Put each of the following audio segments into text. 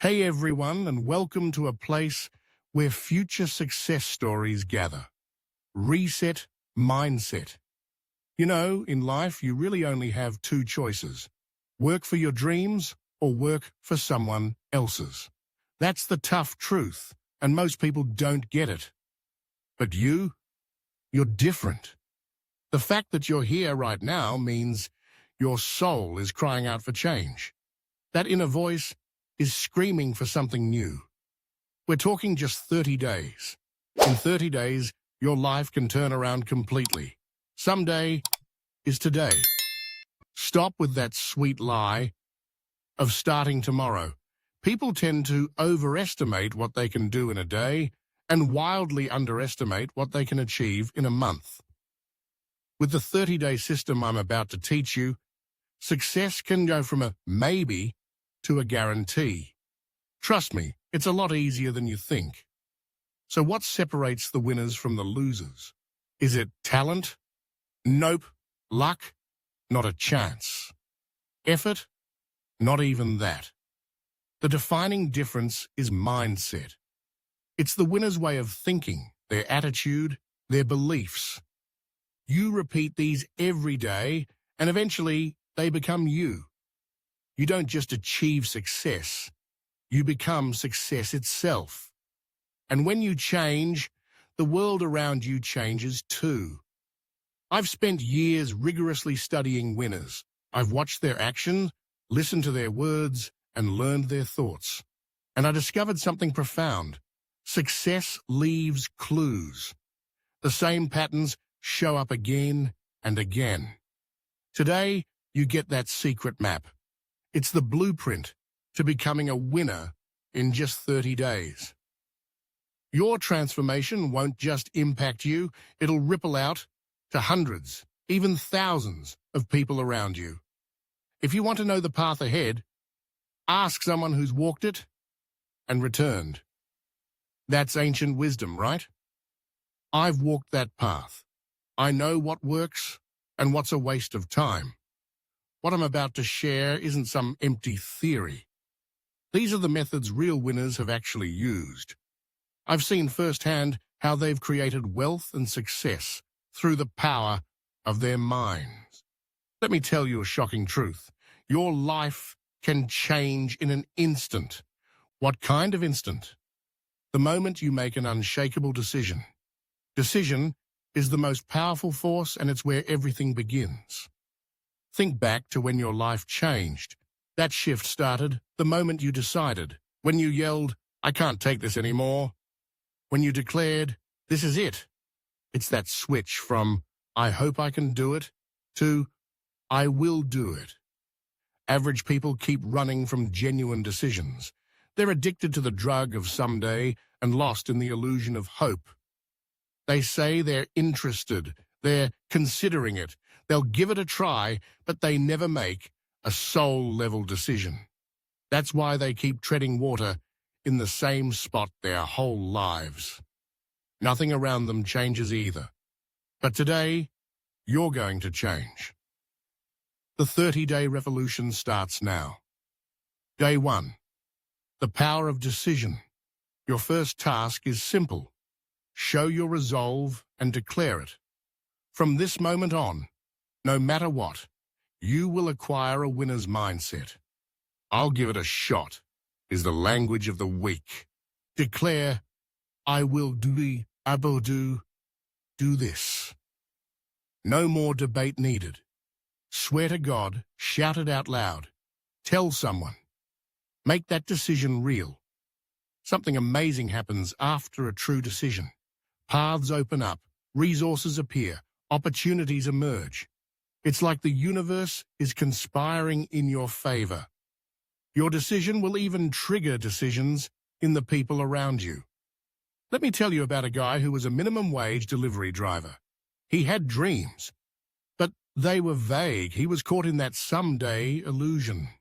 Hey everyone, and welcome to a place where future success stories gather. Reset Mindset. You know, in life you really only have two choices. Work for your dreams or work for someone else's. That's the tough truth, and most people don't get it. But you're different. The fact that you're here right now means your soul is crying out for change. That inner voice is screaming for something new. We're talking just 30 days. In 30 days, your life can turn around completely. Someday is today. Stop with that sweet lie of starting tomorrow. People tend to overestimate what they can do in a day and wildly underestimate what they can achieve in a month. With the 30-day system I'm about to teach you, success can go from a maybe to a guarantee. Trust me, it's a lot easier than you think. So what separates the winners from the losers? Is it talent? Nope. Luck? Not a chance. Effort? Not even that. The defining difference is mindset. It's the winner's way of thinking, their attitude, their beliefs. You repeat these every day, and eventually they become you. You don't just achieve success, you become success itself. And when you change, the world around you changes too. I've spent years rigorously studying winners. I've watched their actions, listened to their words, and learned their thoughts. And I discovered something profound. Success leaves clues. The same patterns show up again and again. Today, you get that secret map. It's the blueprint to becoming a winner in just 30 days. Your transformation won't just impact you, it'll ripple out to hundreds, even thousands of people around you. If you want to know the path ahead, ask someone who's walked it and returned. That's ancient wisdom, right? I've walked that path. I know what works and what's a waste of time. What I'm about to share isn't some empty theory. These are the methods real winners have actually used. I've seen firsthand how they've created wealth and success through the power of their minds. Let me tell you a shocking truth. Your life can change in an instant. What kind of instant? The moment you make an unshakable decision. Decision is the most powerful force, and it's where everything begins. Think back to when your life changed. That shift started the moment you decided. When you yelled, "I can't take this anymore." When you declared, "This is it." It's that switch from, "I hope I can do it," to, "I will do it." Average people keep running from genuine decisions. They're addicted to the drug of someday and lost in the illusion of hope. They say they're interested, they're considering it, they'll give it a try, but they never make a soul-level decision. That's why they keep treading water in the same spot their whole lives. Nothing around them changes either. But today, you're going to change. The 30-day revolution starts now. Day 1. The power of decision. Your first task is simple. Show your resolve and declare it. From this moment on, no matter what, you will acquire a winner's mindset. "I'll give it a shot" is the language of the weak. Declare, "I will do this." No more debate needed. Swear to God, shout it out loud. Tell someone. Make that decision real. Something amazing happens after a true decision. Paths open up, resources appear, opportunities emerge. It's like the universe is conspiring in your favor. Your decision will even trigger decisions in the people around you. Let me tell you about a guy who was a minimum wage delivery driver. He had dreams, but they were vague. He was caught in that someday illusion,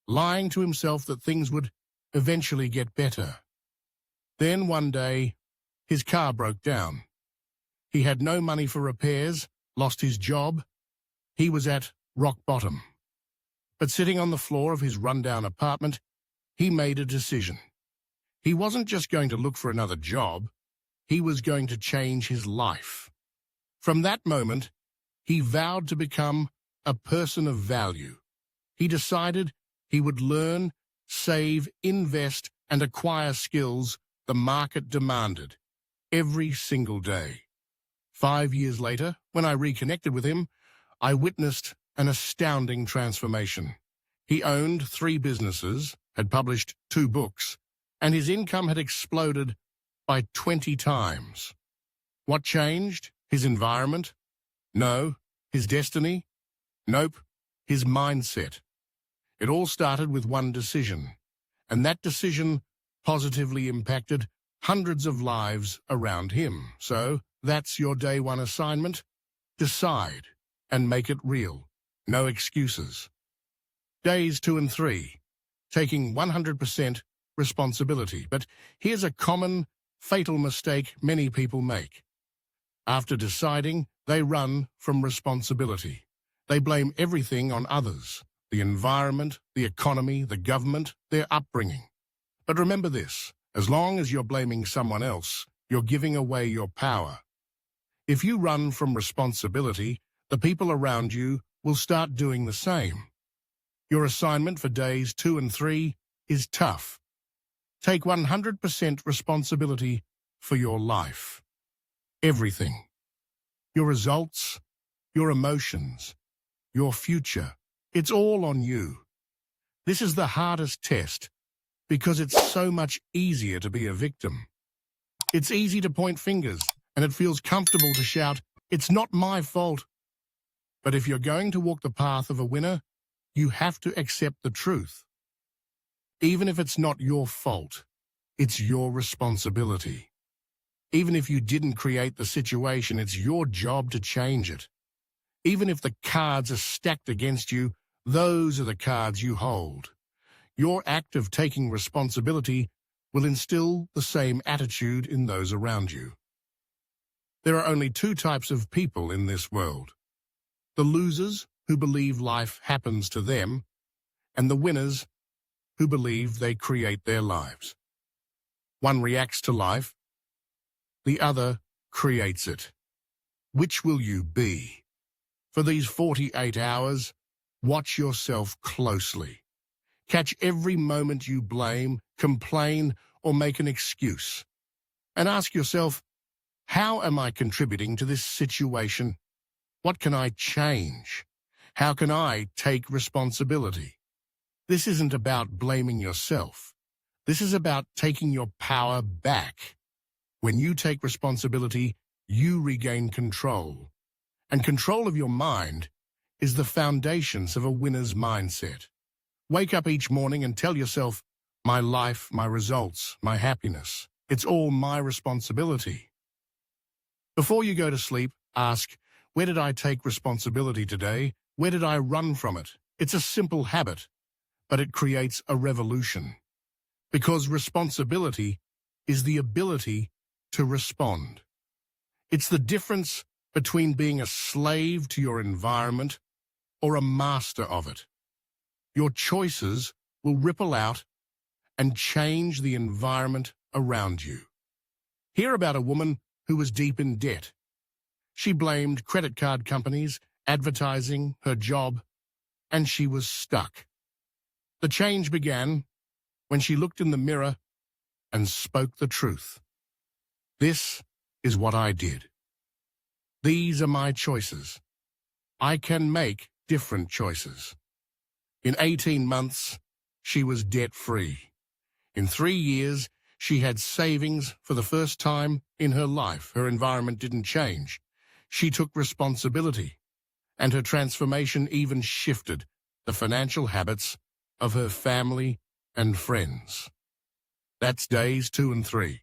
lying to himself that things would eventually get better. Then one day, his car broke down. He had no money for repairs, lost his job. He was at rock bottom. But sitting on the floor of his rundown apartment, he made a decision. He wasn't just going to look for another job, he was going to change his life. From that moment, he vowed to become a person of value. He decided he would learn, save, invest, and acquire skills the market demanded every single day. 5 years later, when I reconnected with him, I witnessed an astounding transformation. He owned 3 businesses, had published 2 books, and his income had exploded by 20 times. What changed? His environment? No. His destiny? Nope. His mindset. It all started with one decision, and that decision positively impacted hundreds of lives around him. So, that's your day 1 assignment. Decide and make it real. No excuses. Days 2 and 3. Taking 100% responsibility. But here's a common, fatal mistake many people make. After deciding, they run from responsibility. They blame everything on others. The environment, the economy, the government, their upbringing. But remember this, as long as you're blaming someone else, you're giving away your power. If you run from responsibility, the people around you will start doing the same. Your assignment for days 2 and 3 is tough. Take 100% responsibility for your life. Everything. Your results, your emotions, your future. It's all on you. This is the hardest test because it's so much easier to be a victim. It's easy to point fingers, and it feels comfortable to shout, "It's not my fault." But if you're going to walk the path of a winner, you have to accept the truth. Even if it's not your fault, it's your responsibility. Even if you didn't create the situation, it's your job to change it. Even if the cards are stacked against you, those are the cards you hold. Your act of taking responsibility will instill the same attitude in those around you. There are only 2 types of people in this world. The losers who believe life happens to them, and the winners who believe they create their lives. One reacts to life, the other creates it. Which will you be? For these 48 hours, watch yourself closely. Catch every moment you blame, complain, or make an excuse. And ask yourself, how am I contributing to this situation? What can I change? How can I take responsibility? This isn't about blaming yourself. This is about taking your power back. When you take responsibility, you regain control. And control of your mind is the foundations of a winner's mindset. Wake up each morning and tell yourself, my life, my results, my happiness, it's all my responsibility. Before you go to sleep, ask, where did I take responsibility today? Where did I run from it? It's a simple habit, but it creates a revolution. Because responsibility is the ability to respond. It's the difference between being a slave to your environment or a master of it. Your choices will ripple out and change the environment around you. Hear about a woman who was deep in debt. She blamed credit card companies, advertising, her job, and she was stuck. The change began when she looked in the mirror and spoke the truth. This is what I did. These are my choices. I can make different choices. In 18 months, she was debt-free. In 3 years, she had savings for the first time in her life. Her environment didn't change. She took responsibility, and her transformation even shifted the financial habits of her family and friends. That's days 2 and 3.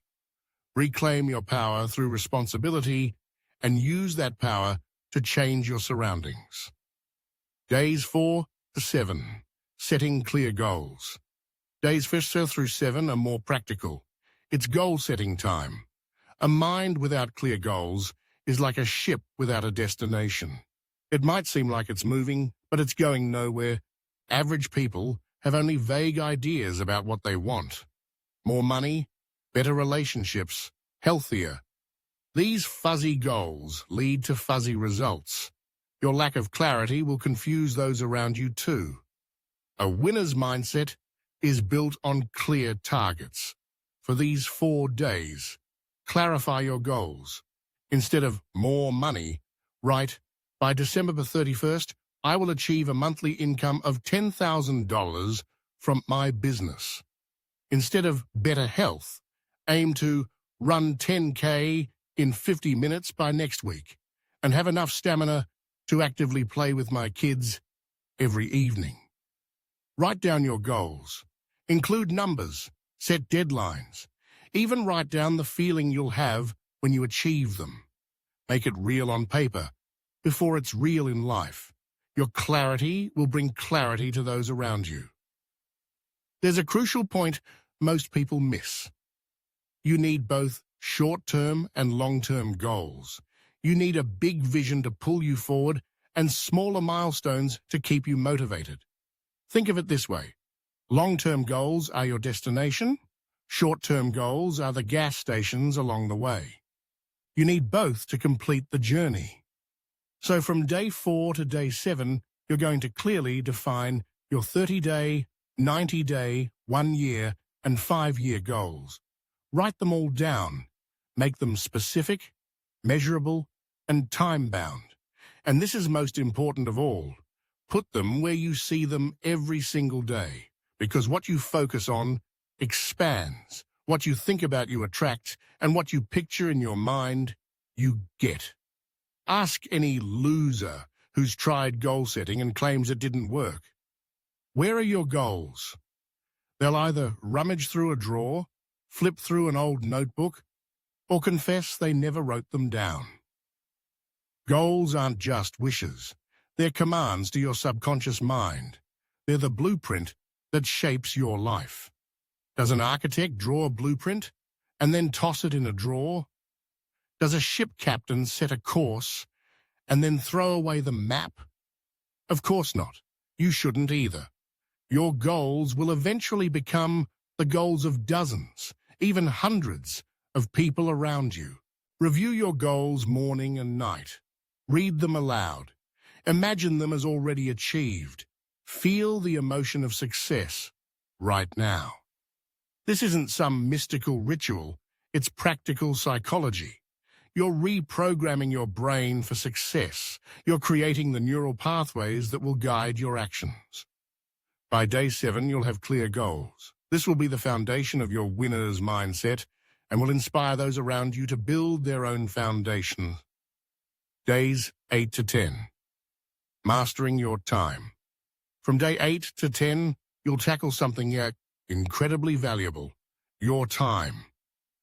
Reclaim your power through responsibility and use that power to change your surroundings. Days 4 to 7, setting clear goals. Days 5 through 7 are more practical. It's goal-setting time. A mind without clear goals is like a ship without a destination. It might seem like it's moving, but it's going nowhere. Average people have only vague ideas about what they want. More money, better relationships, healthier. These fuzzy goals lead to fuzzy results. Your lack of clarity will confuse those around you too. A winner's mindset is built on clear targets. For these 4 days, clarify your goals. Instead of more money, write, by December the 31st, I will achieve a monthly income of $10,000 from my business. Instead of better health, aim to run 10K in 50 minutes by next week and have enough stamina to actively play with my kids every evening. Write down your goals. Include numbers. Set deadlines. Even write down the feeling you'll have when you achieve them. Make it real on paper before it's real in life. Your clarity will bring clarity to those around you. There's a crucial point most people miss. You need both short-term and long-term goals. You need a big vision to pull you forward and smaller milestones to keep you motivated. Think of it this way. Long-term goals are your destination. Short-term goals are the gas stations along the way. You need both to complete the journey. So from day 4 to day 7, you're going to clearly define your 30-day, 90-day, 1-year, and 5-year goals. Write them all down. Make them specific, measurable, and time-bound. And this is most important of all. Put them where you see them every single day, because what you focus on expands. What you think about you attract, and what you picture in your mind, you get. Ask any loser who's tried goal setting and claims it didn't work. Where are your goals? They'll either rummage through a drawer, flip through an old notebook, or confess they never wrote them down. Goals aren't just wishes. They're commands to your subconscious mind. They're the blueprint that shapes your life. Does an architect draw a blueprint and then toss it in a drawer? Does a ship captain set a course and then throw away the map? Of course not. You shouldn't either. Your goals will eventually become the goals of dozens, even hundreds of people around you. Review your goals morning and night. Read them aloud. Imagine them as already achieved. Feel the emotion of success right now. This isn't some mystical ritual, it's practical psychology. You're reprogramming your brain for success. You're creating the neural pathways that will guide your actions. By day 7, you'll have clear goals. This will be the foundation of your winner's mindset and will inspire those around you to build their own foundation. Days 8 to 10. Mastering your time. From day 8 to 10, you'll tackle something incredibly valuable, your time.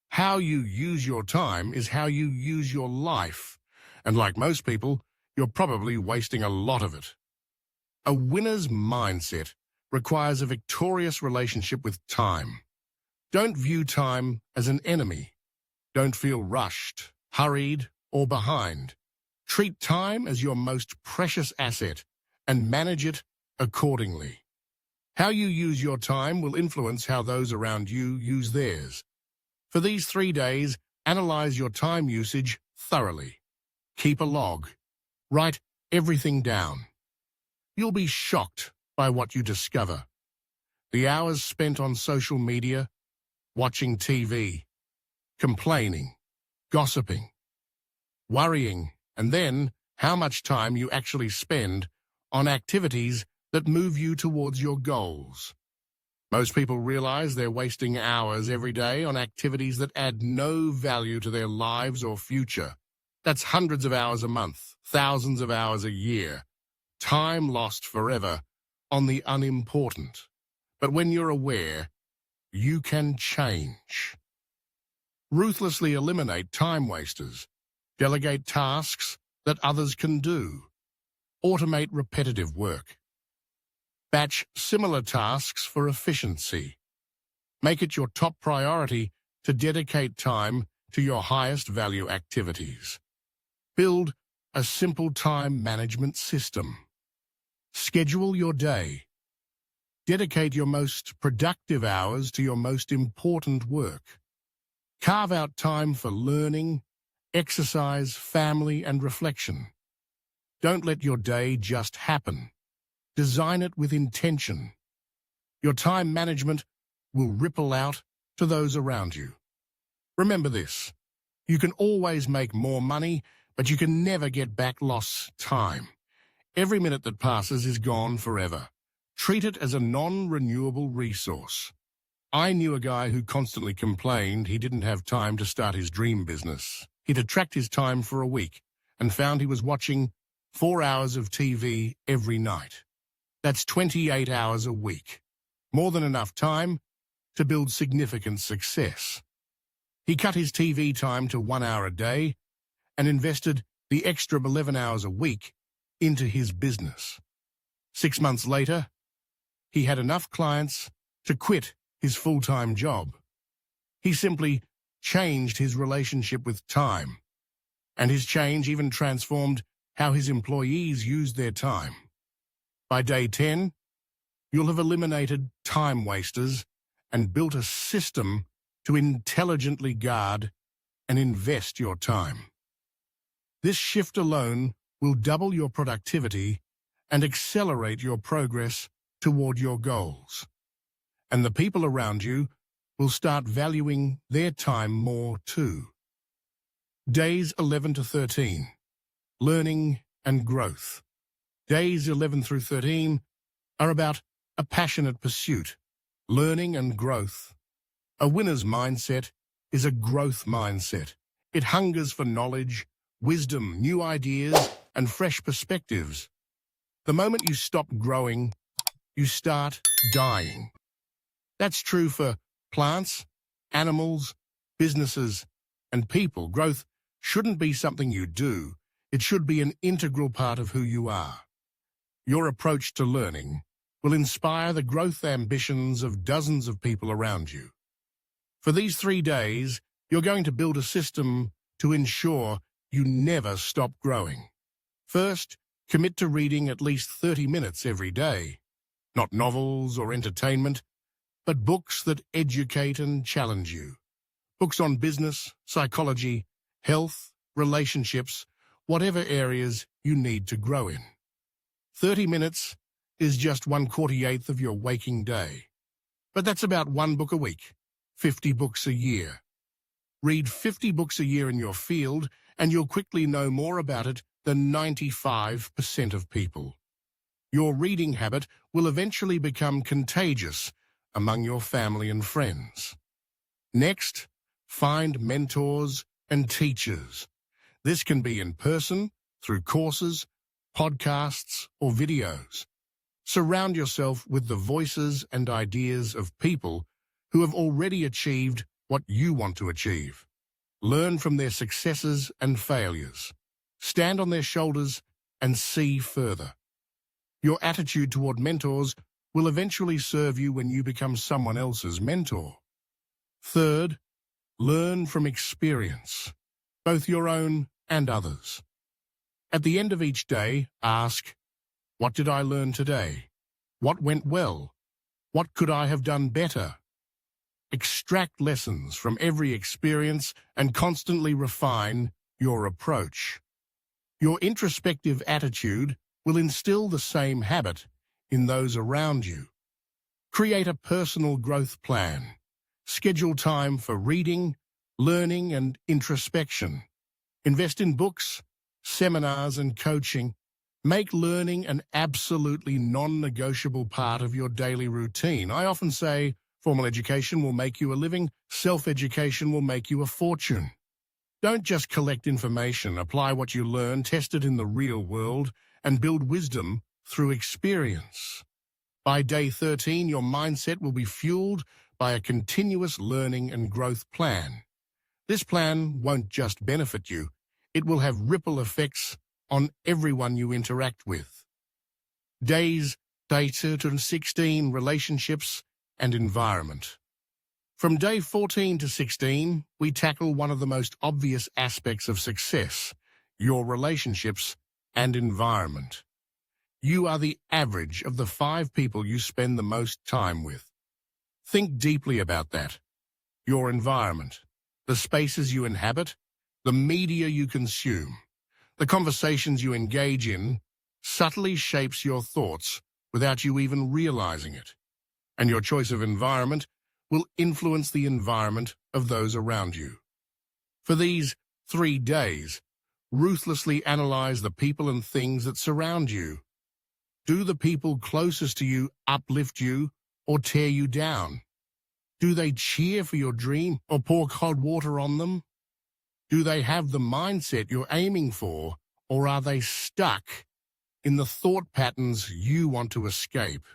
How you use your time is how you use your life. And like most people, you're probably wasting a lot of it. A winner's mindset requires a victorious relationship with time. Don't view time as an enemy. Don't feel rushed, hurried, or behind. Treat time as your most precious asset and manage it accordingly. How you use your time will influence how those around you use theirs. For these 3 days, analyze your time usage thoroughly. Keep a log. Write everything down. You'll be shocked by what you discover. The hours spent on social media, watching TV, complaining, gossiping, worrying, and then how much time you actually spend on activities that move you towards your goals. Most people realize they're wasting hours every day on activities that add no value to their lives or future. That's hundreds of hours a month, thousands of hours a year. Time lost forever on the unimportant. But when you're aware, you can change. Ruthlessly eliminate time wasters. Delegate tasks that others can do. Automate repetitive work. Batch similar tasks for efficiency. Make it your top priority to dedicate time to your highest value activities. Build a simple time management system. Schedule your day. Dedicate your most productive hours to your most important work. Carve out time for learning, exercise, family, and reflection. Don't let your day just happen. Design it with intention. Your time management will ripple out to those around you. Remember this: you can always make more money, but you can never get back lost time. Every minute that passes is gone forever. Treat it as a non-renewable resource. I knew a guy who constantly complained he didn't have time to start his dream business. He'd tracked his time for a week and found he was watching 4 hours of TV every night. That's 28 hours a week. More than enough time to build significant success. He cut his TV time to 1 hour a day and invested the extra 11 hours a week into his business. 6 months later, he had enough clients to quit his full-time job. He simply changed his relationship with time, and his change even transformed how his employees used their time. By day 10, you'll have eliminated time wasters and built a system to intelligently guard and invest your time. This shift alone will double your productivity and accelerate your progress toward your goals. And the people around you will start valuing their time more too. Days 11 to 13, learning and growth. Days 11 through 13 are about a passionate pursuit, learning and growth. A winner's mindset is a growth mindset. It hungers for knowledge, wisdom, new ideas, and fresh perspectives. The moment you stop growing, you start dying. That's true for plants, animals, businesses, and people. Growth shouldn't be something you do. It should be an integral part of who you are. Your approach to learning will inspire the growth ambitions of dozens of people around you. For these 3 days, you're going to build a system to ensure you never stop growing. First, commit to reading at least 30 minutes every day. Not novels or entertainment, but books that educate and challenge you. Books on business, psychology, health, relationships, whatever areas you need to grow in. 30 minutes is just 1/48 of your waking day. But that's about 1 book a week, 50 books a year. Read 50 books a year in your field, and you'll quickly know more about it than 95% of people. Your reading habit will eventually become contagious among your family and friends. Next, find mentors and teachers. This can be in person, through courses, podcasts, or videos. Surround yourself with the voices and ideas of people who have already achieved what you want to achieve. Learn from their successes and failures. Stand on their shoulders and see further. Your attitude toward mentors will eventually serve you when you become someone else's mentor. Third, learn from experience, both your own and others. At the end of each day, ask, what did I learn today? What went well? What could I have done better? Extract lessons from every experience and constantly refine your approach. Your introspective attitude will instill the same habit in those around you. Create a personal growth plan. Schedule time for reading, learning, and introspection. Invest in books, seminars, and coaching. Make learning an absolutely non-negotiable part of your daily routine. I often say, formal education will make you a living, self-education will make you a fortune. Don't just collect information, apply what you learn, test it in the real world, and build wisdom through experience. By day 13, your mindset will be fueled by a continuous learning and growth plan. This plan won't just benefit you, it will have ripple effects on everyone you interact with. Days 13 to 16, relationships and environment. From day 14 to 16, we tackle one of the most obvious aspects of success, your relationships and environment. You are the average of the 5 people you spend the most time with. Think deeply about that. Your environment, the spaces you inhabit, the media you consume, the conversations you engage in, subtly shapes your thoughts without you even realizing it. And your choice of environment will influence the environment of those around you. For these 3 days, ruthlessly analyze the people and things that surround you. Do the people closest to you uplift you or tear you down? Do they cheer for your dream or pour cold water on them? Do they have the mindset you're aiming for, or are they stuck in the thought patterns you want to escape?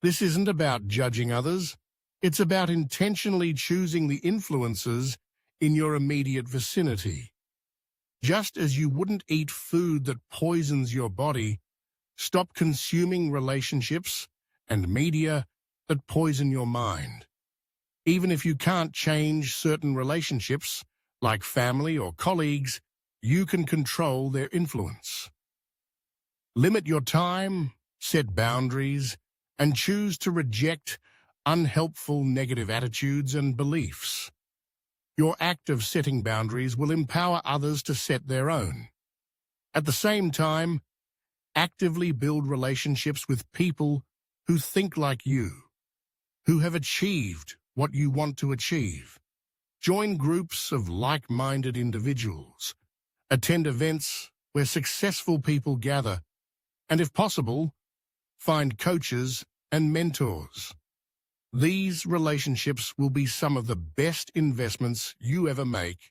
This isn't about judging others. It's about intentionally choosing the influences in your immediate vicinity. Just as you wouldn't eat food that poisons your body, stop consuming relationships and media that poison your mind. Even if you can't change certain relationships, like family or colleagues, you can control their influence. Limit your time, set boundaries, and choose to reject unhelpful negative attitudes and beliefs. Your act of setting boundaries will empower others to set their own. At the same time, actively build relationships with people who think like you, who have achieved what you want to achieve. Join groups of like-minded individuals. Attend events where successful people gather, and if possible, find coaches and mentors. These relationships will be some of the best investments you ever make,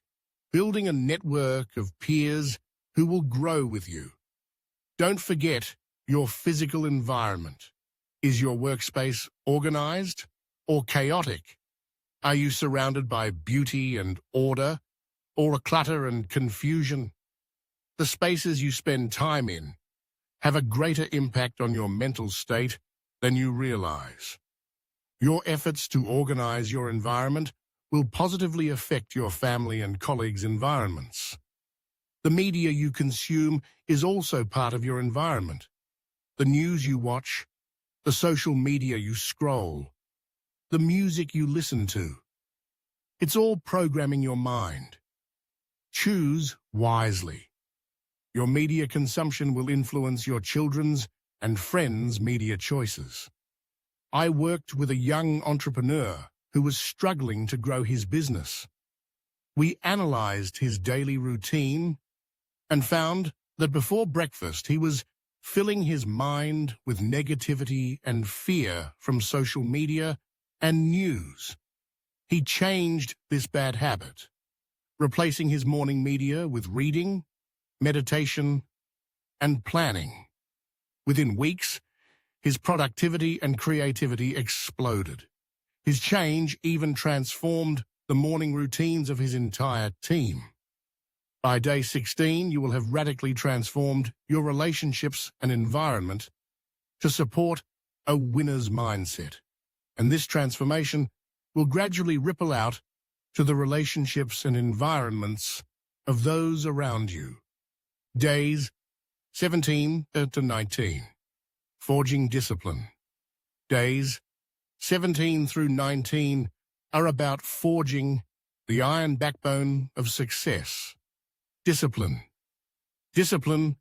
building a network of peers who will grow with you. Don't forget your physical environment. Is your workspace organized or chaotic? Are you surrounded by beauty and order, or clutter and confusion? The spaces you spend time in have a greater impact on your mental state than you realize. Your efforts to organize your environment will positively affect your family and colleagues' environments. The media you consume is also part of your environment. The news you watch, the social media you scroll, the music you listen to. It's all programming your mind. Choose wisely. Your media consumption will influence your children's and friends' media choices. I worked with a young entrepreneur who was struggling to grow his business. We analyzed his daily routine and found that before breakfast he was filling his mind with negativity and fear from social media and news. He changed this bad habit, replacing his morning media with reading, meditation, and planning. Within weeks, his productivity and creativity exploded. His change even transformed the morning routines of his entire team. By day 16, you will have radically transformed your relationships and environment to support a winner's mindset. And this transformation will gradually ripple out to the relationships and environments of those around you. Days 17 to 19. Forging discipline. Days 17 through 19 are about forging the iron backbone of success. Discipline. Discipline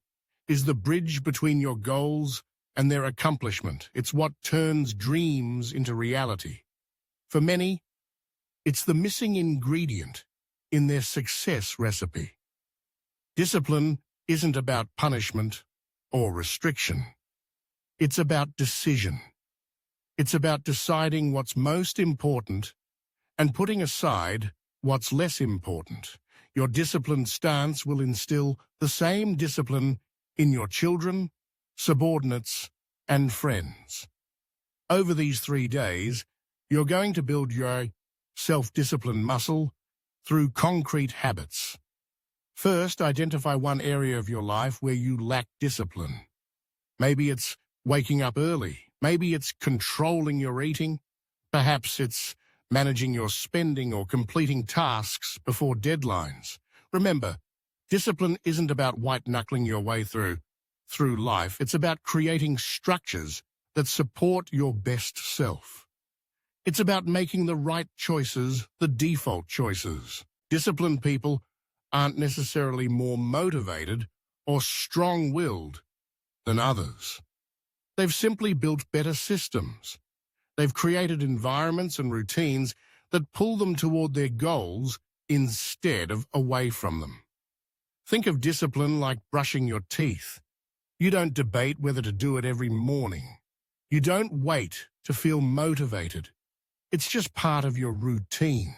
is the bridge between your goals and their accomplishment. It's what turns dreams into reality. For many, it's the missing ingredient in their success recipe. Discipline isn't about punishment or restriction. It's about decision. It's about deciding what's most important and putting aside what's less important. Your disciplined stance will instill the same discipline in your children, subordinates, and friends. Over these 3 days, you're going to build your self-discipline muscle through concrete habits. First, identify one area of your life where you lack discipline. Maybe it's waking up early. Maybe it's controlling your eating. Perhaps it's managing your spending or completing tasks before deadlines. Remember, discipline isn't about white-knuckling your way through through life, it's about creating structures that support your best self. It's about making the right choices the default choices. Disciplined people aren't necessarily more motivated or strong-willed than others. They've simply built better systems. They've created environments and routines that pull them toward their goals instead of away from them. Think of discipline like brushing your teeth. You don't debate whether to do it every morning. You don't wait to feel motivated. It's just part of your routine.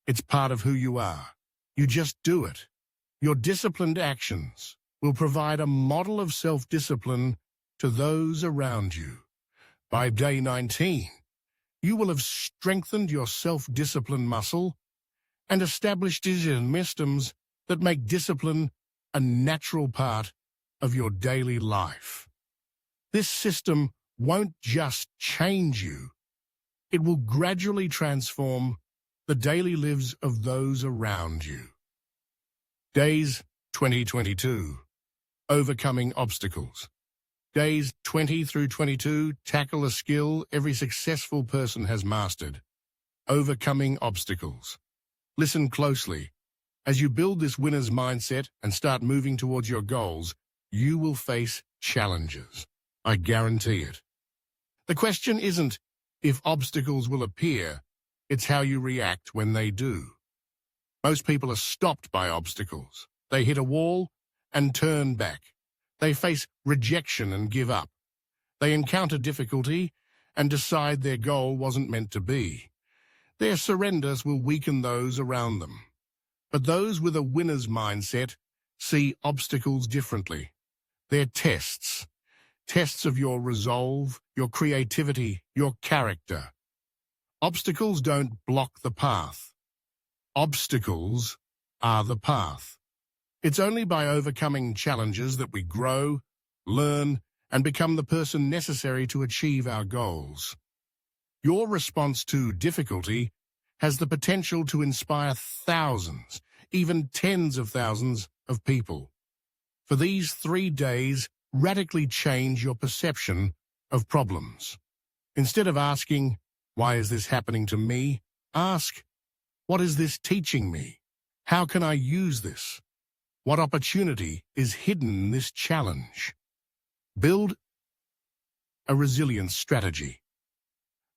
It's part of who you are. You just do it. Your disciplined actions will provide a model of self-discipline to those around you. By day 19, you will have strengthened your self-discipline muscle and established systems that make discipline a natural part of your daily life. This system won't just change you. It will gradually transform the daily lives of those around you. Days 2022. Overcoming obstacles. Days 20 through 22 tackle a skill every successful person has mastered. Overcoming obstacles. Listen closely. As you build this winner's mindset and start moving towards your goals, you will face challenges. I guarantee it. The question isn't if obstacles will appear, it's how you react when they do. Most people are stopped by obstacles. They hit a wall and turn back. They face rejection and give up. They encounter difficulty and decide their goal wasn't meant to be. Their surrenders will weaken those around them. But those with a winner's mindset see obstacles differently. They're tests. Tests of your resolve, your creativity, your character. Obstacles don't block the path. Obstacles are the path. It's only by overcoming challenges that we grow, learn, and become the person necessary to achieve our goals. Your response to difficulty has the potential to inspire thousands, even tens of thousands of people. For these 3 days, radically change your perception of problems. Instead of asking, "Why is this happening to me?" ask, "What is this teaching me? How can I use this? What opportunity is hidden in this challenge?" Build a resilience strategy.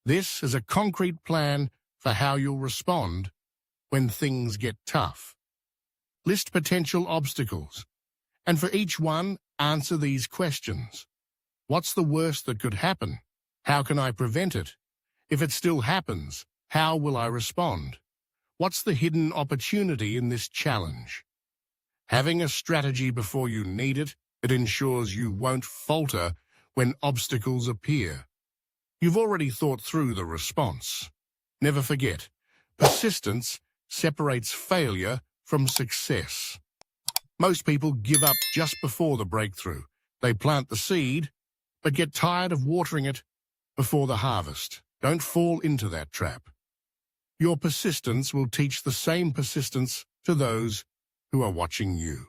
This is a concrete plan for how you'll respond when things get tough. List potential obstacles, and for each one, answer these questions. What's the worst that could happen? How can I prevent it? If it still happens, how will I respond? What's the hidden opportunity in this challenge? Having a strategy before you need it, it ensures you won't falter when obstacles appear. You've already thought through the response. Never forget, persistence separates failure from success. Most people give up just before the breakthrough. They plant the seed, but get tired of watering it before the harvest. Don't fall into that trap. Your persistence will teach the same persistence to those who are watching you.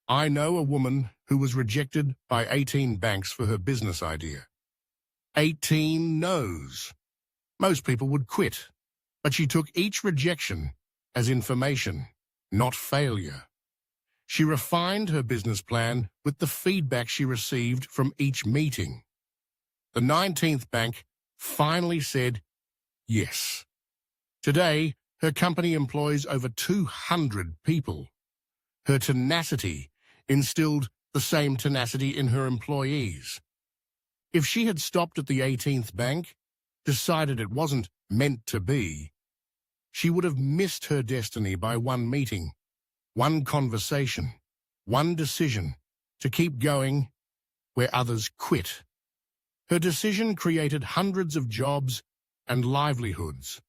I know a woman who was rejected by 18 banks for her business idea. 18 no's. Most people would quit, but she took each rejection as information, not failure. She refined her business plan with the feedback she received from each meeting. The 19th bank finally said yes. Today, her company employs over 200 people. Her tenacity instilled the same tenacity in her employees. If she had stopped at the 18th bank, decided it wasn't meant to be, she would have missed her destiny by one meeting, one conversation, one decision to keep going where others quit. Her decision created hundreds of jobs and livelihoods.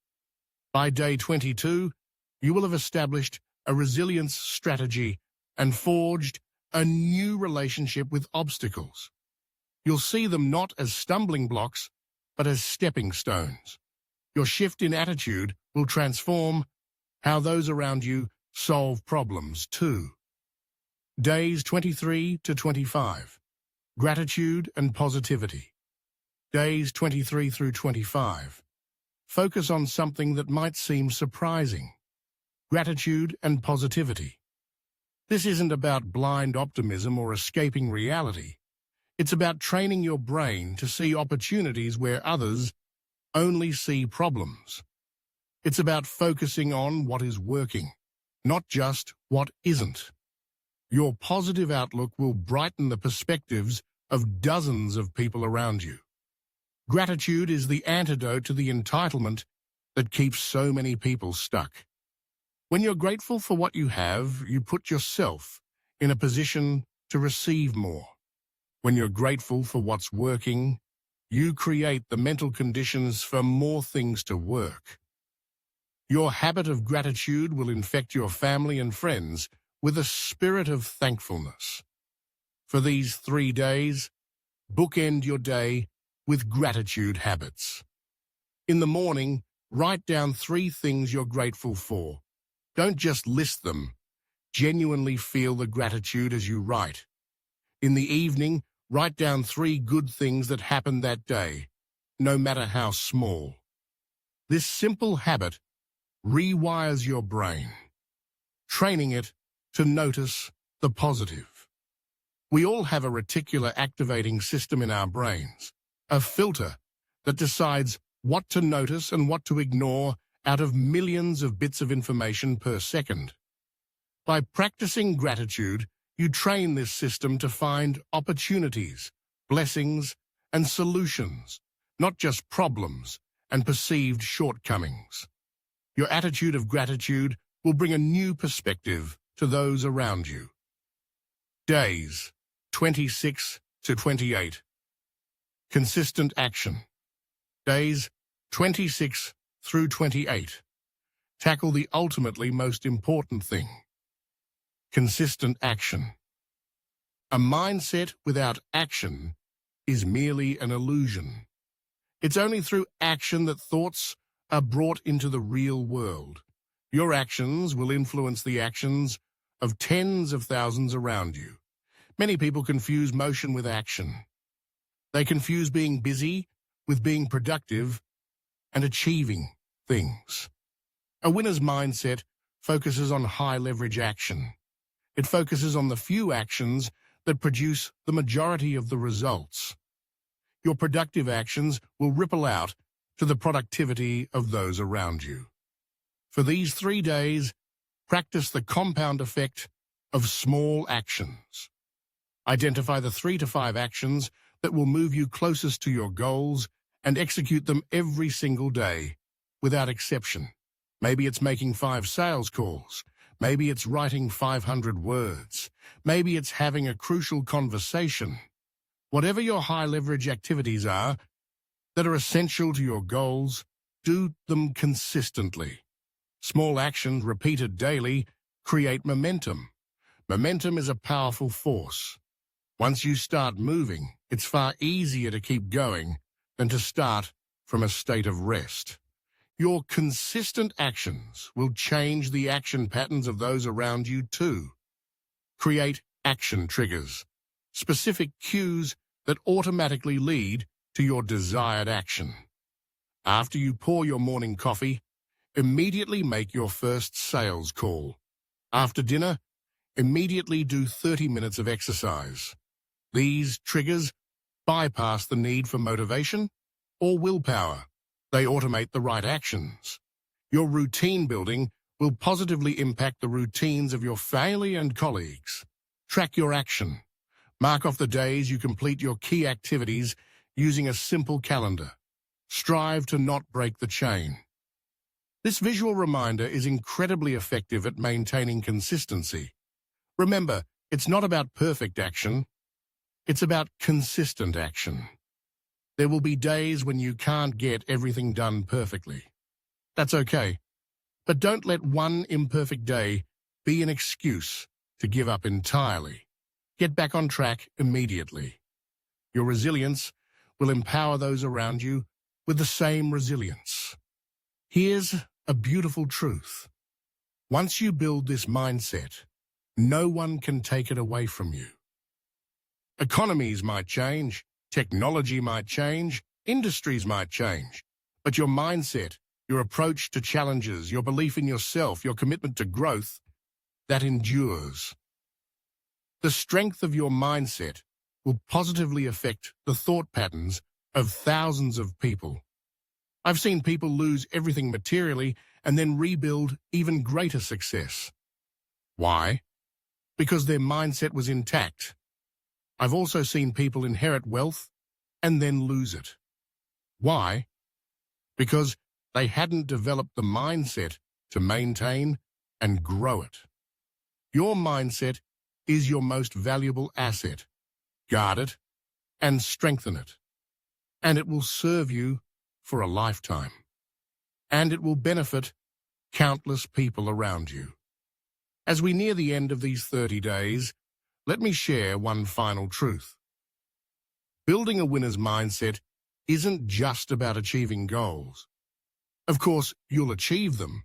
By day 22, you will have established a resilience strategy and forged a new relationship with obstacles. You'll see them not as stumbling blocks, but as stepping stones. Your shift in attitude will transform how those around you solve problems too. Days 23 to 25. Gratitude and positivity. Days 23 through 25. Focus on something that might seem surprising. Gratitude and positivity. This isn't about blind optimism or escaping reality. It's about training your brain to see opportunities where others only see problems. It's about focusing on what is working, not just what isn't. Your positive outlook will brighten the perspectives of dozens of people around you. Gratitude is the antidote to the entitlement that keeps so many people stuck. When you're grateful for what you have, you put yourself in a position to receive more. When you're grateful for what's working, you create the mental conditions for more things to work. Your habit of gratitude will infect your family and friends with a spirit of thankfulness. For these 3 days, bookend your day with gratitude habits. In the morning, write down 3 things you're grateful for. Don't just list them. Genuinely feel the gratitude as you write. In the evening, write down 3 good things that happened that day, no matter how small. This simple habit rewires your brain, training it to notice the positive. We all have a reticular activating system in our brains, a filter that decides what to notice and what to ignore out of millions of bits of information per second. By practicing gratitude, you train this system to find opportunities, blessings, and solutions, not just problems and perceived shortcomings. Your attitude of gratitude will bring a new perspective to those around you. Days 26 to 28. Consistent action. Days 26 through 28. Tackle the ultimately most important thing. Consistent action. A mindset without action is merely an illusion. It's only through action that thoughts are brought into the real world. Your actions will influence the actions of tens of thousands around you. Many people confuse motion with action. They confuse being busy with being productive and achieving things. A winner's mindset focuses on high-leverage action. It focuses on the few actions that produce the majority of the results. Your productive actions will ripple out to the productivity of those around you. For these 3 days, practice the compound effect of small actions. Identify the 3 to 5 actions that will move you closest to your goals and execute them every single day, without exception. Maybe it's making 5 sales calls. Maybe it's writing 500 words. Maybe it's having a crucial conversation. Whatever your high-leverage activities are that are essential to your goals, do them consistently. Small actions repeated daily create momentum. Momentum is a powerful force. Once you start moving, it's far easier to keep going than to start from a state of rest. Your consistent actions will change the action patterns of those around you too. Create action triggers, specific cues that automatically lead to your desired action. After you pour your morning coffee, immediately make your first sales call. After dinner, immediately do 30 minutes of exercise. These triggers bypass the need for motivation or willpower. They automate the right actions. Your routine building will positively impact the routines of your family and colleagues. Track your action. Mark off the days you complete your key activities using a simple calendar. Strive to not break the chain. This visual reminder is incredibly effective at maintaining consistency. Remember, it's not about perfect action. It's about consistent action. There will be days when you can't get everything done perfectly. That's okay. But don't let one imperfect day be an excuse to give up entirely. Get back on track immediately. Your resilience will empower those around you with the same resilience. Here's a beautiful truth. Once you build this mindset, No one can take it away from you. Economies might change, technology might change, industries might change, but your mindset, your approach to challenges, your belief in yourself, your commitment to growth, that endures. The strength of your mindset will positively affect the thought patterns of thousands of people. I've seen people lose everything materially and then rebuild even greater success. Why? Because their mindset was intact. I've also seen people inherit wealth and then lose it. Why? Because they hadn't developed the mindset to maintain and grow it. Your mindset is your most valuable asset. Guard it and strengthen it. And it will serve you for a lifetime. And it will benefit countless people around you. As we near the end of these 30 days, let me share one final truth. Building a winner's mindset isn't just about achieving goals. Of course, you'll achieve them,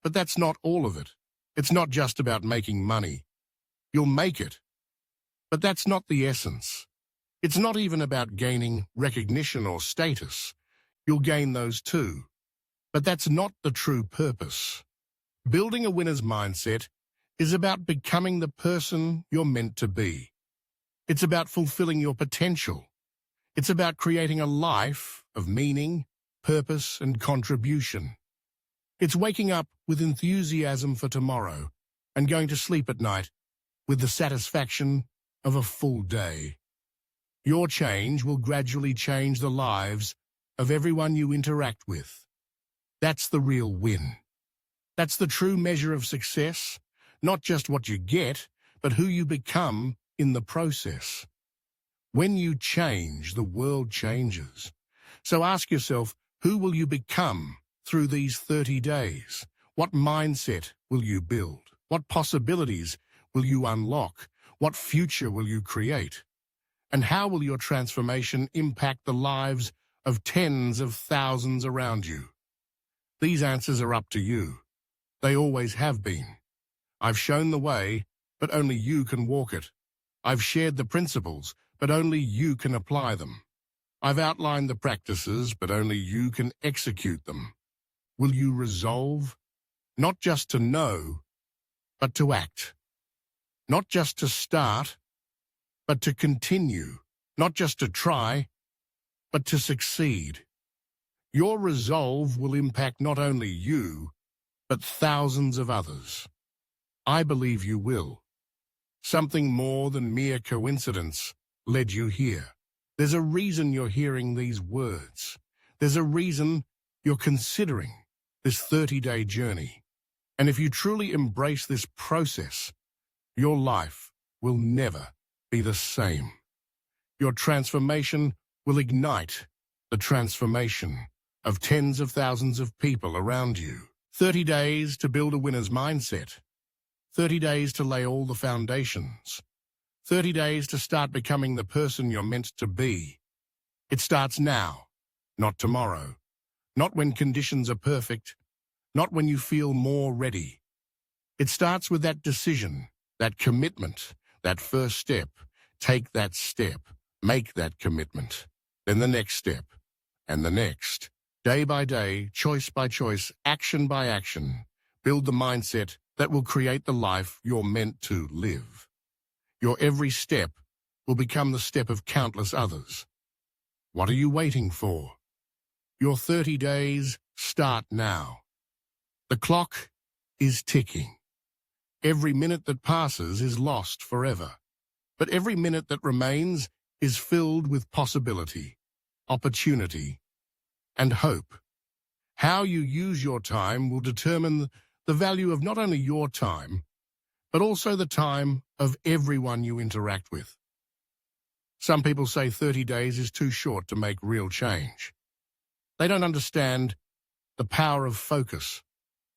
but that's not all of it. It's not just about making money. You'll make it, but that's not the essence. It's not even about gaining recognition or status. You'll gain those too, but that's not the true purpose. Building a winner's mindset is about becoming the person you're meant to be. It's about fulfilling your potential. It's about creating a life of meaning, purpose, and contribution. It's waking up with enthusiasm for tomorrow and going to sleep at night with the satisfaction of a full day. Your change will gradually change the lives of everyone you interact with. That's the real win. That's the true measure of success, not just what you get, but who you become in the process. When you change, the world changes. So ask yourself, who will you become through these 30 days? What mindset will you build? What possibilities will you unlock? What future will you create? And how will your transformation impact the lives of tens of thousands around you? These answers are up to you. They always have been. I've shown the way, but only you can walk it. I've shared the principles, but only you can apply them. I've outlined the practices, but only you can execute them. Will you resolve, not just to know, but to act? Not just to start, but to continue. Not just to try, but to succeed. Your resolve will impact not only you, but thousands of others. I believe you will. Something more than mere coincidence led you here. There's a reason you're hearing these words. There's a reason you're considering this 30-day journey. And if you truly embrace this process, your life will never be the same. Your transformation will ignite the transformation of tens of thousands of people around you. 30 days to build a winner's mindset. 30 days to lay all the foundations. 30 days to start becoming the person you're meant to be. It starts now, not tomorrow. Not when conditions are perfect. Not when you feel more ready. It starts with that decision, that commitment, that first step. Take that step. Make that commitment. Then the next step. And the next. Day by day, choice by choice, action by action. Build the mindset that will create the life you're meant to live. Your every step will become the step of countless others. What are you waiting for? Your 30 days start now. The clock is ticking. Every minute that passes is lost forever. But every minute that remains is filled with possibility, opportunity, and hope. How you use your time will determine the value of not only your time, but also the time of everyone you interact with. Some people say 30 days is too short to make real change. They don't understand the power of focus,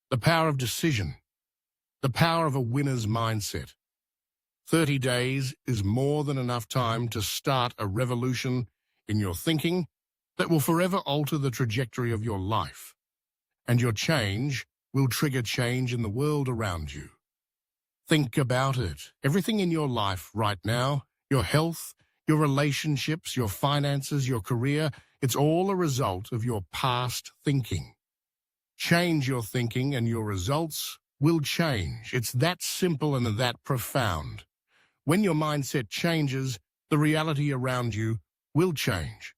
the power of decision, the power of a winner's mindset. 30 days is more than enough time to start a revolution in your thinking that will forever alter the trajectory of your life. And your change will trigger change in the world around you. Think about it. Everything in your life right now, your health, your relationships, your finances, your career, it's all a result of your past thinking. Change your thinking and your results will change. It's that simple and that profound. When your mindset changes, the reality around you will change.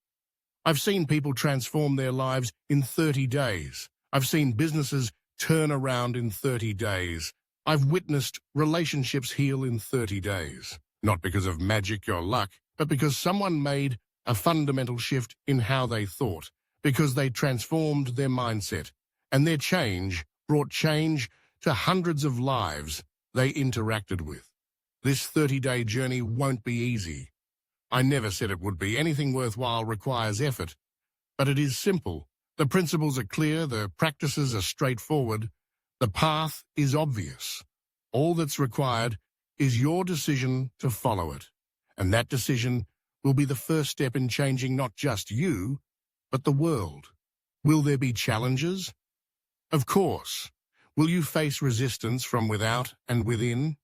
I've seen people transform their lives in 30 days. I've seen businesses turn around in 30 days. I've witnessed relationships heal in 30 days. Not because of magic or luck, but because someone made a fundamental shift in how they thought, because they transformed their mindset, and their change brought change to hundreds of lives they interacted with. This 30-day journey won't be easy. I never said it would be. Anything worthwhile requires effort. But it is simple. The principles are clear, the practices are straightforward, the path is obvious. All that's required is your decision to follow it. And that decision will be the first step in changing not just you, but the world. Will there be challenges? Of course. Will you face resistance from without and within?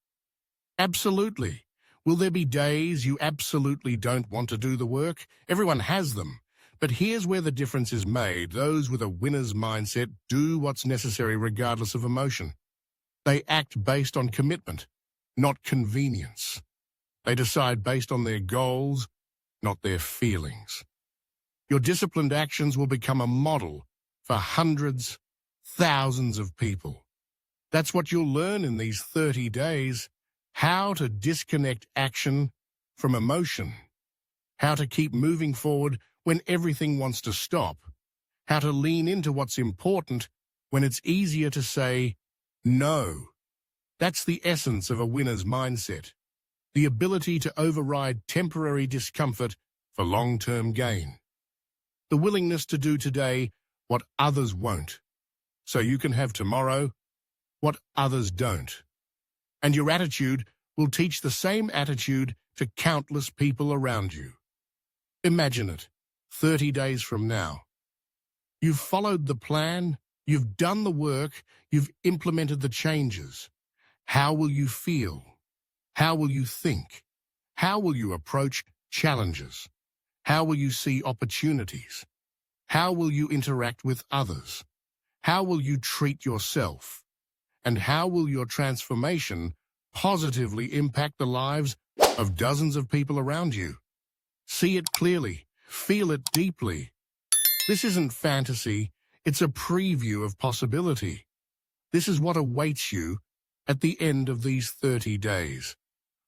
Absolutely. Will there be days you absolutely don't want to do the work? Everyone has them. But here's where the difference is made. Those with a winner's mindset do what's necessary regardless of emotion. They act based on commitment, not convenience. They decide based on their goals, not their feelings. Your disciplined actions will become a model for hundreds, thousands of people. That's what you'll learn in these 30 days. How to disconnect action from emotion. How to keep moving forward when everything wants to stop. How to lean into what's important when it's easier to say no. That's the essence of a winner's mindset. The ability to override temporary discomfort for long-term gain. The willingness to do today what others won't, so you can have tomorrow what others don't. And your attitude will teach the same attitude to countless people around you. Imagine it, 30 days from now. You've followed the plan, you've done the work, you've implemented the changes. How will you feel? How will you think? How will you approach challenges? How will you see opportunities? How will you interact with others? How will you treat yourself? And how will your transformation positively impact the lives of dozens of people around you? See it clearly, feel it deeply. This isn't fantasy, it's a preview of possibility. This is what awaits you at the end of these 30 days.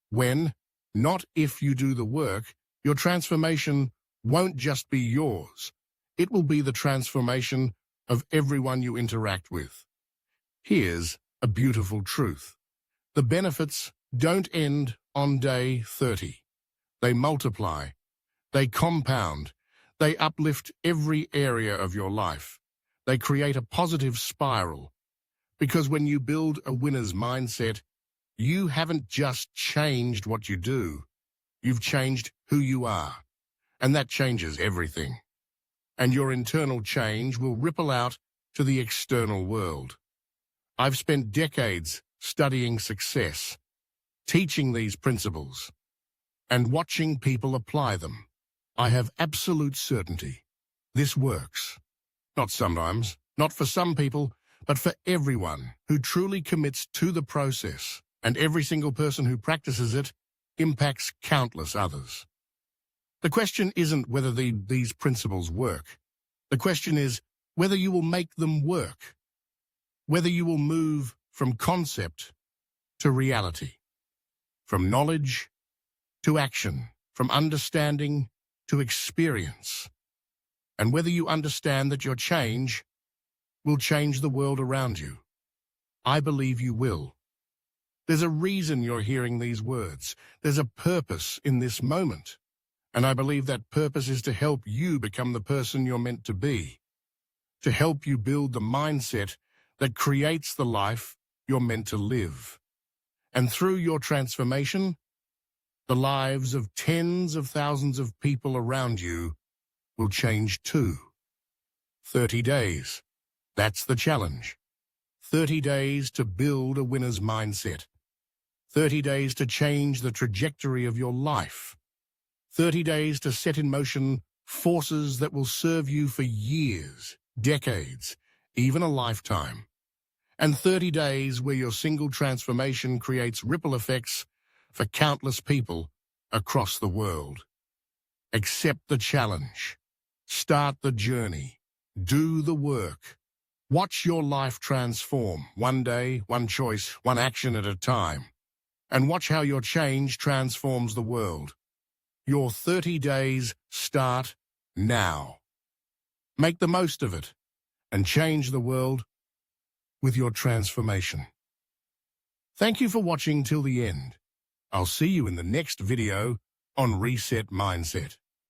When, not if you do the work, your transformation won't just be yours. It will be the transformation of everyone you interact with. Here's a beautiful truth. The benefits don't end on day 30. They multiply. They compound. They uplift every area of your life. They create a positive spiral. Because when you build a winner's mindset, you haven't just changed what you do. You've changed who you are. And that changes everything. And your internal change will ripple out to the external world. I've spent decades studying success, teaching these principles, and watching people apply them. I have absolute certainty. This works. Not sometimes, not for some people, but for everyone who truly commits to the process, and every single person who practices it impacts countless others. The question isn't whether these principles work. The question is whether you will make them work, whether you will move from concept to reality, from knowledge to action, from understanding to experience, and whether you understand that your change will change the world around you. I believe you will. There's a reason you're hearing these words. There's a purpose in this moment. And I believe that purpose is to help you become the person you're meant to be, to help you build the mindset that creates the life you're meant to live. And through your transformation, the lives of tens of thousands of people around you will change too. 30 days. That's the challenge. 30 days to build a winner's mindset. 30 days to change the trajectory of your life. 30 days to set in motion forces that will serve you for years, decades, even a lifetime. And 30 days where your single transformation creates ripple effects for countless people across the world. Accept the challenge. Start the journey. Do the work. Watch your life transform, one day, one choice, one action at a time. And watch how your change transforms the world. Your 30 days start now. Make the most of it and change the world with your transformation. Thank you for watching till the end. I'll see you in the next video on Reset Mindset.